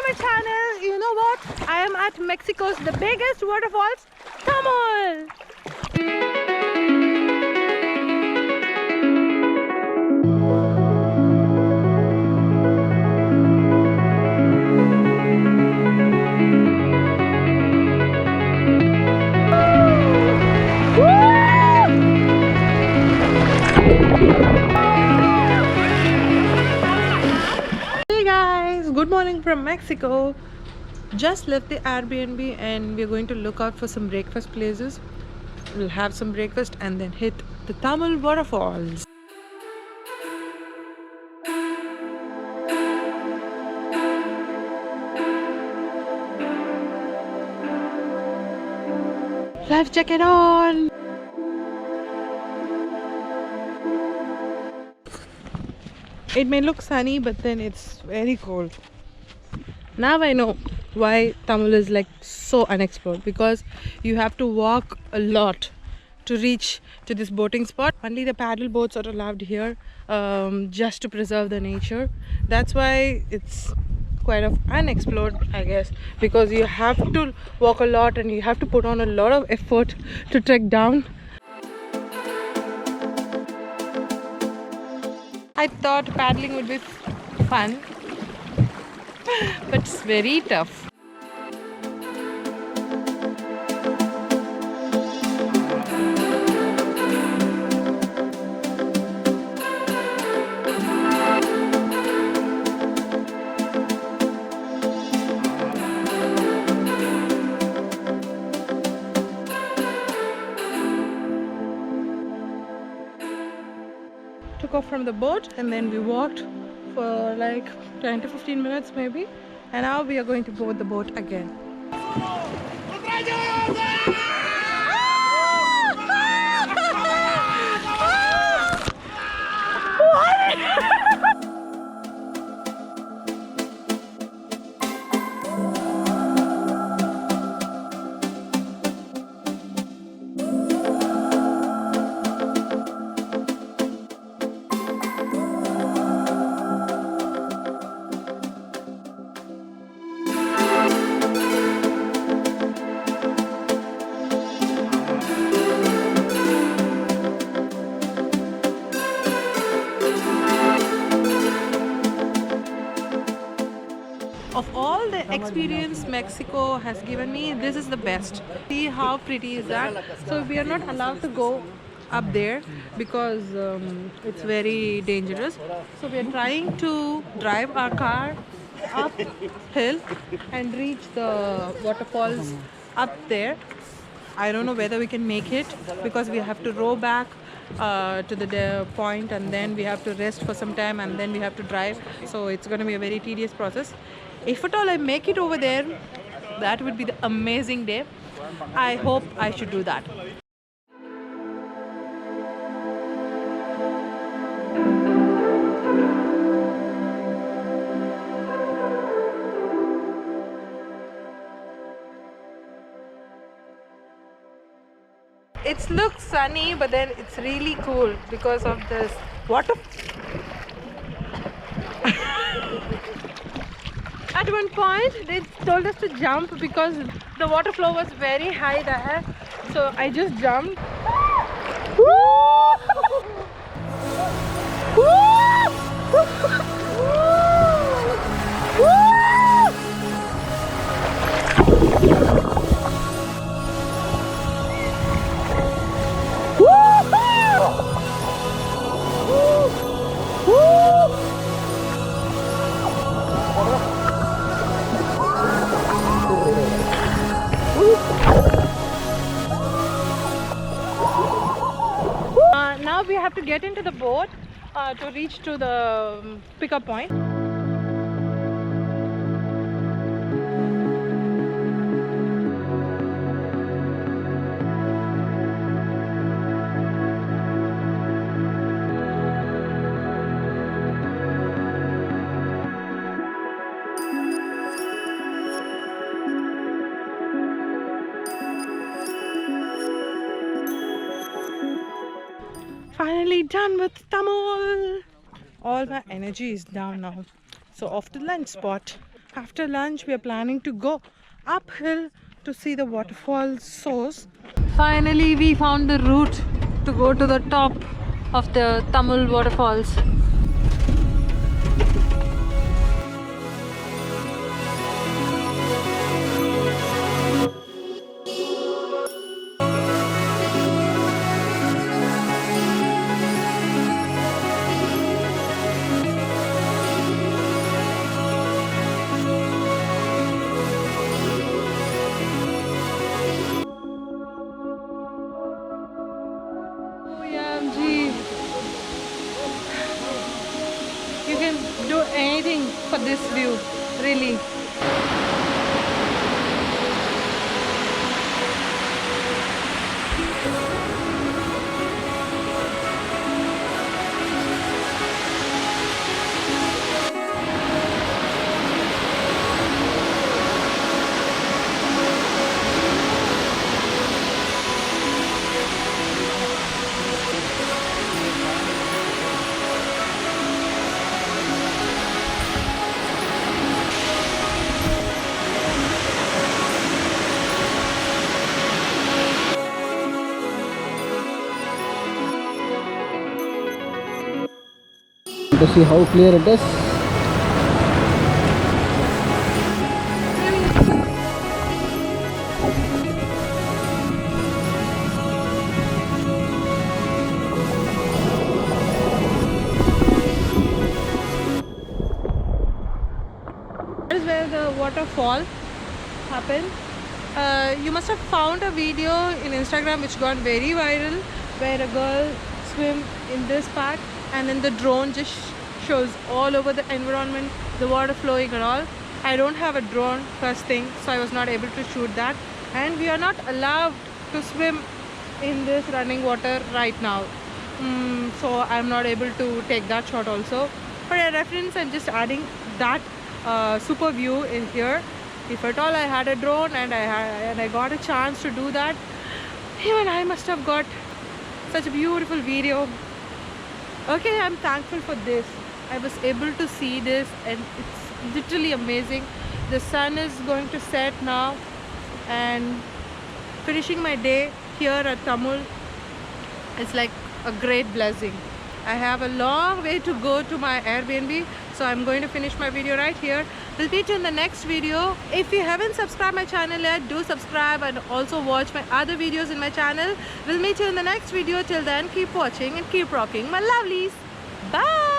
My channel. You know what? I am at Mexico's the biggest waterfalls, Tamul. Hey guys, good morning from Mexico. Just left the Airbnb and we're going to look out for some breakfast places. We'll have some breakfast and then hit the Tamul waterfalls. Life jacket on. It may look sunny, but then it's very cold. Now I know why Tamil is like so unexplored, because you have to walk a lot to reach to this boating spot. Only the paddle boats are allowed here, just to preserve the nature. That's why it's quite of unexplored, I guess, because you have to walk a lot and you have to put on a lot of effort to trek down. I thought paddling would be fun, but it's very tough. Took off from the boat and then we walked for like 10 to 15 minutes maybe, and now we are going to board the boat again. Of all the experience Mexico has given me, this is the best. See how pretty is that? So we are not allowed to go up there because it's very dangerous. So we are trying to drive our car uphill and reach the waterfalls up there. I don't know whether we can make it because we have to row back to the point, and then we have to rest for some time, and then we have to drive. So it's going to be a very tedious process. If at all I make it over there, that would be the amazing day. I hope I should do that. It looks sunny, but then it's really cool because of this water. At one point, they told us to jump because the water flow was very high there. So I just jumped. Now we have to get into the boat to reach to the pickup point. Finally done with Tamul. All my energy is down now. So off to lunch spot. After lunch, we are planning to go uphill to see the waterfall source. Finally, we found the route to go to the top of the Tamul waterfalls. OMG. You can do anything for this view, really. To see how clear it is. That is where the waterfall happened. You must have found a video in Instagram which got very viral, where a girl swim in this part and then the drone just shows all over the environment, the water flowing and all. I don't have a drone first thing, so I was not able to shoot that, and we are not allowed to swim in this running water right now. So I'm not able to take that shot also. For a reference, I'm just adding that super view in here. If at all I had a drone and I got a chance to do that, even I must have got such a beautiful video. Okay, I'm thankful for this. I was able to see this and it's literally amazing. The sun is going to set now, and finishing my day here at Tamul is like a great blessing. I have a long way to go to my Airbnb, so I'm going to finish my video right here. We'll meet you in the next video. If you haven't subscribed my channel yet, do subscribe and also watch my other videos in my channel. We'll meet you in the next video. Till then, keep watching and keep rocking, my lovelies. Bye.